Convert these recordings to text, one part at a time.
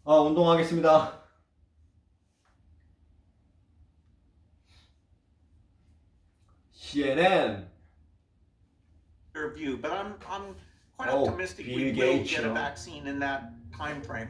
운동하겠습니다. CNN. View, but I'm quite optimistic we will get a vaccine in that time frame.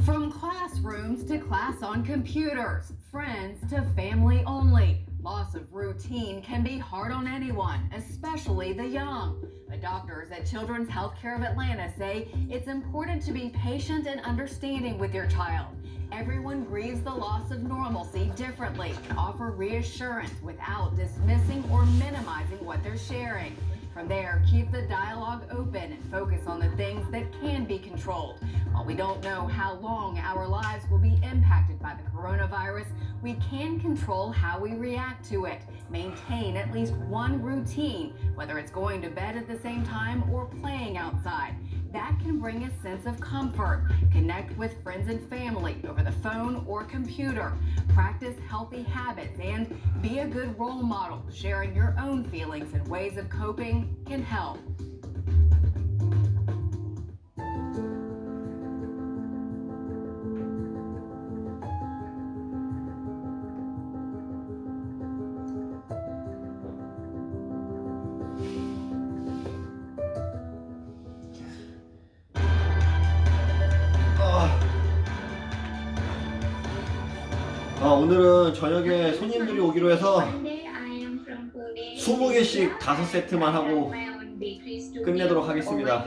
From classrooms to class on computers, friends to family only. Loss of routine can be hard on anyone, especially the young. But doctors at Children's Healthcare of Atlanta say it's important to be patient and understanding with your child. Everyone grieves the loss of normalcy differently and offer reassurance without dismissing or minimizing what they're sharing. From there, keep the dialogue open and focus on the things that can be controlled. While we don't know how long our lives will be impacted by the coronavirus, we can control how we react to it. Maintain at least one routine, whether it's going to bed at the same time or playing outside. That can bring a sense of comfort. Connect with friends and family over the phone or computer. Practice healthy habits and be a good role model. Sharing your own feelings and ways of coping can help. 오늘은 저녁에 손님들이 오기로 해서 20개씩 5세트만 하고 끝내도록 하겠습니다.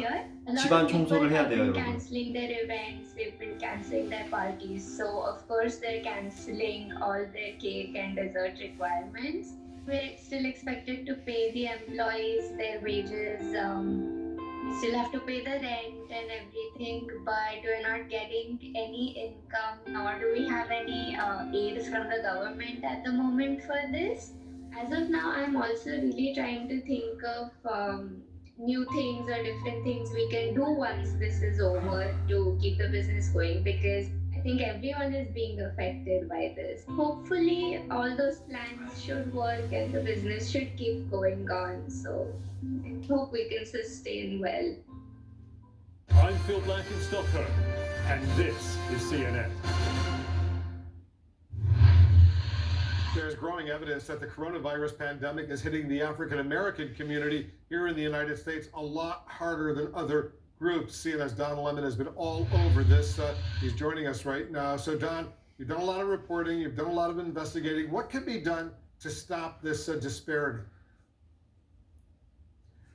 집안 청소를 해야 돼요, 여러분. Canceling their events, they've been canceling their parties. So of course they're canceling all their cake and dessert requirements. We're still expected to pay the employees their wages. We still have to pay the rent and everything, but we're not getting any income, nor do we have any aid from the government at the moment for this. As of now, I'm also really trying to think of new things or different things we can do once this is over to keep the business going, because I think everyone is being affected by this. Hopefully all those plans should work and the business should keep going on. So I hope we can sustain well. I'm Phil Black in Stockholm, and this is CNN. There's growing evidence that the coronavirus pandemic is hitting the African American community here in the United States a lot harder than other groups. CNN's Don Lemon has been all over this. He's joining us right now. So Don, you've done a lot of reporting, you've done a lot of investigating. What can be done to stop this disparity?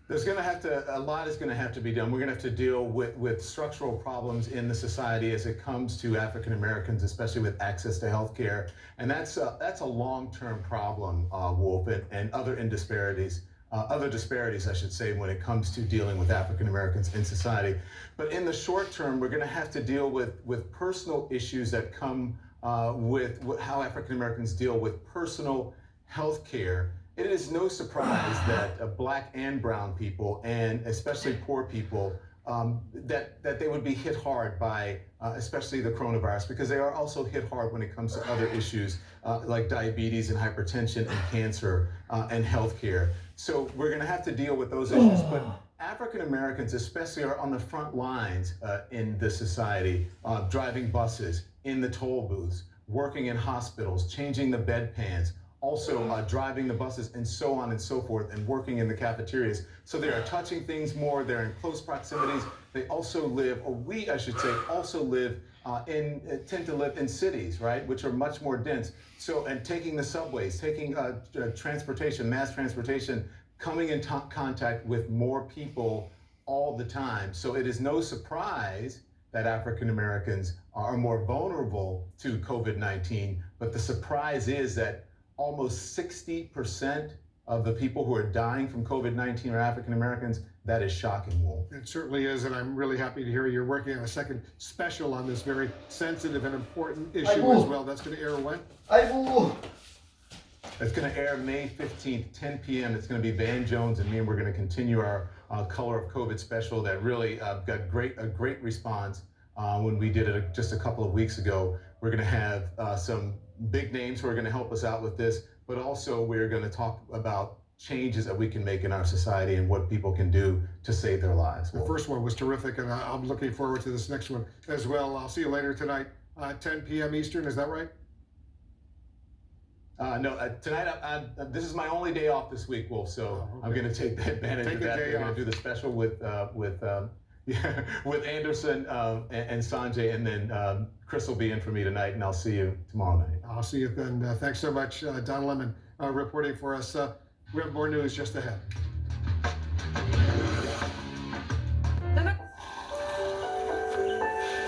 A lot is going to have to be done. We're going to have to deal with structural problems in the society as it comes to African Americans, especially with access to health care. And that's a long-term problem, Wolf, and other disparities, I should say, when it comes to dealing with African Americans in society. But in the short term, we're going to have to deal with personal issues that come with how African Americans deal with personal health care. It is no surprise that Black and brown people, and especially poor people, that they would be hit hard by especially the coronavirus, because they are also hit hard when it comes to other issues like diabetes and hypertension and cancer and healthcare. So we're going to have to deal with those issues. But African Americans especially are on the front lines in the society, driving buses, in the toll booths, working in hospitals, changing the bedpans, also driving the buses and so on and so forth, and working in the cafeterias. So they are touching things more, they're in close proximities. They also live, or we, I should say, also live tend to live in cities, right, which are much more dense. So, and taking the subways, taking transportation, mass transportation, coming in contact with more people all the time. So it is no surprise that African Americans are more vulnerable to COVID-19, but the surprise is that almost 60% of the people who are dying from COVID-19 are African Americans. That is shocking, Wolf. It certainly is, and I'm really happy to hear you're working on a second special on this very sensitive and important issue as well. That's going to air when? It's going to air May 15th, 10 p.m. It's going to be Van Jones and me, and we're going to continue our Color of COVID special that really got a great response when we did it just a couple of weeks ago. We're going to have some big names who are going to help us out with this, but also we're going to talk about changes that we can make in our society and what people can do to save their lives. The first one was terrific, and I'm looking forward to this next one as well. I'll see you later tonight, 10 p.m. Eastern. Is that right? No, tonight, this is my only day off this week, Wolf, so I'm going to take advantage of that. We're going to do the special with Anderson and Sanjay, and then Chris will be in for me tonight, and I'll see you tomorrow night. I'll see you then. Thanks so much, Don Lemon, reporting for us. We have more news just ahead.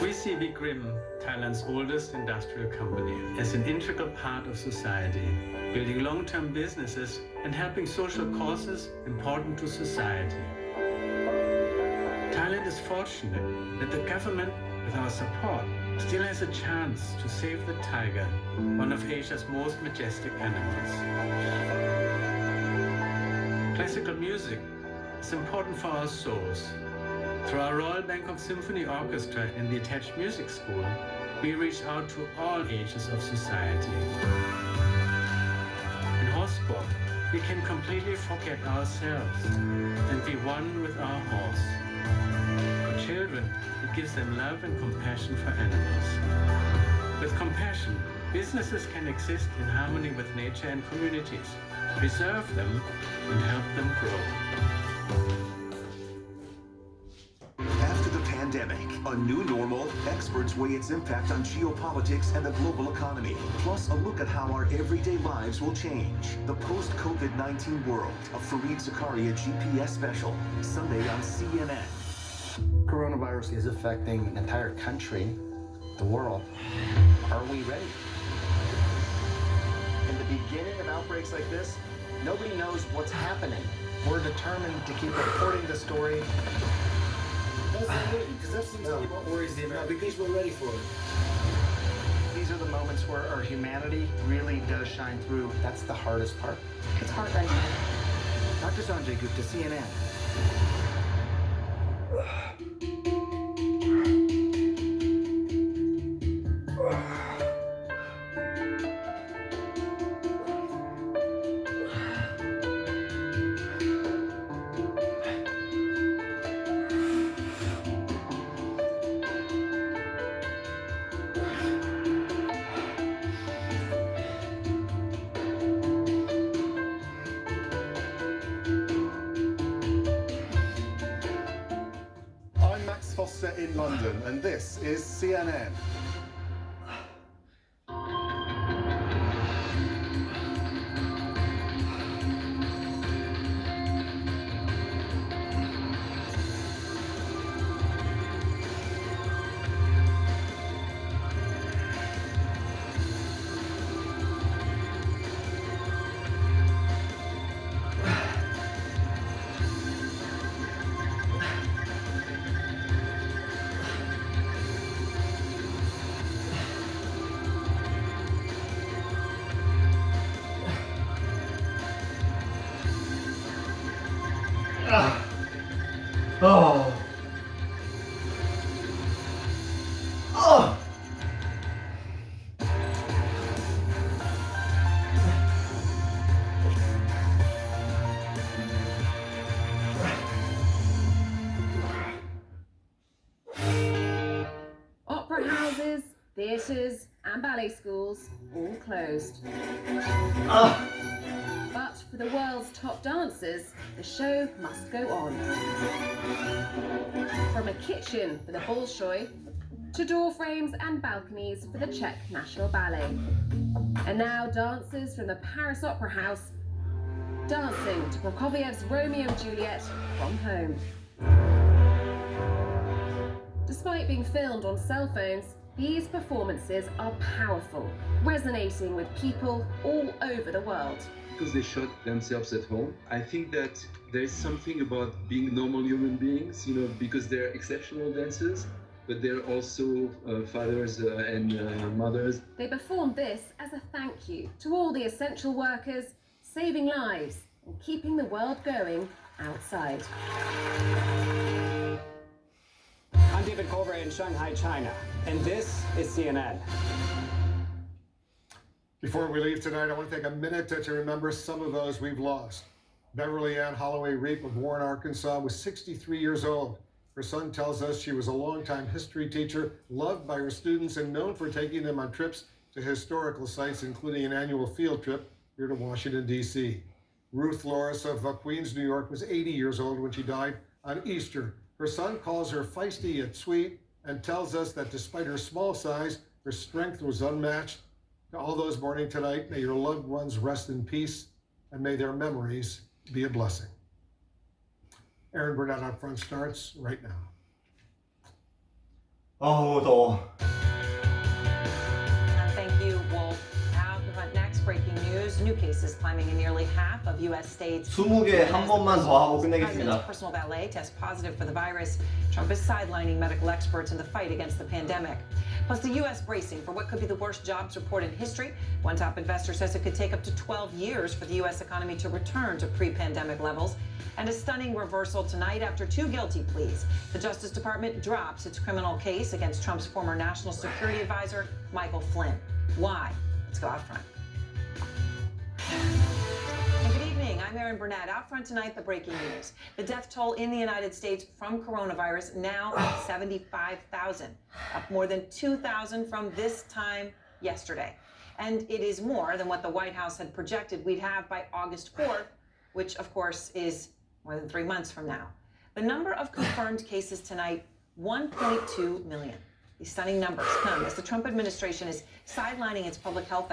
We see Vikrim, Thailand's oldest industrial company, as an integral part of society, building long-term businesses and helping social causes important to society. Thailand is fortunate that the government, with our support, still has a chance to save the tiger, one of Asia's most majestic animals. Classical music is important for our souls. Through our Royal Bangkok Symphony Orchestra and the attached music school, we reach out to all ages of society. In horse sport, we can completely forget ourselves and be one with our horse. For children, it gives them love and compassion for animals. With compassion, businesses can exist in harmony with nature and communities, preserve them and help them grow. After the pandemic, a new normal, experts weigh its impact on geopolitics and the global economy. Plus, a look at how our everyday lives will change. The post-COVID-19 world, a Fareed Zakaria GPS special, Sunday on CNN. Coronavirus is affecting an entire country, the world. Are we ready? In the beginning of outbreaks like this, nobody knows what's happening. We're determined to keep reporting the story. Because that seems to be what worries the Americans. Because we're ready for it. These are the moments where our humanity really does shine through. That's the hardest part. It's heart-wrenching. Dr. Sanjay Gupta, CNN. In London, and this is CNN. Oh. Oh. Opera houses, theatres and ballet schools all closed. But for the world's top dancers, the show must go on. From a kitchen for the Bolshoi to door frames and balconies for the Czech National Ballet. And now dancers from the Paris Opera House dancing to Prokofiev's Romeo and Juliet from home. Despite being filmed on cell phones, these performances are powerful, resonating with people all over the world. Because they shot themselves at home. I think that there's something about being normal human beings, you know, because they're exceptional dancers, but they're also fathers and mothers. They performed this as a thank you to all the essential workers, saving lives and keeping the world going outside. I'm David Culver in Shanghai, China, and this is CNN. Before we leave tonight, I want to take a minute to remember some of those we've lost. Beverly Ann Holloway Reap of Warren, Arkansas, was 63 years old. Her son tells us she was a longtime history teacher, loved by her students, and known for taking them on trips to historical sites, including an annual field trip here to Washington, D.C. Ruth Loris of Queens, New York, was 80 years old when she died on Easter. Her son calls her feisty yet sweet and tells us that despite her small size, her strength was unmatched. To all those mourning tonight, may your loved ones rest in peace, and may their memories be a blessing. Aaron Burnett Up Front starts right now. 어우 더워. Thank you, Wolf. Out front next, breaking news. New cases climbing in nearly half of U.S. states. 20개 한 번만 더 하고 President's 끝내겠습니다. personal valet tests positive for the virus. Trump is sidelining medical experts in the fight against the pandemic. Plus, the U.S. bracing for what could be the worst jobs report in history. One top investor says it could take up to 12 years for the U.S. economy to return to pre-pandemic levels. And a stunning reversal tonight after 2 guilty pleas. The Justice Department drops its criminal case against Trump's former national security advisor, Michael Flynn. Why? Let's go out front. And good evening. I'm Aaron Burnett. Out front tonight, the breaking news. The death toll in the United States from coronavirus now at 75,000, up more than 2,000 from this time yesterday. And it is more than what the White House had projected we'd have by August 4th, which, of course, is more than 3 months from now. The number of confirmed cases tonight, 1.2 million. These stunning numbers come as the Trump administration is sidelining its public health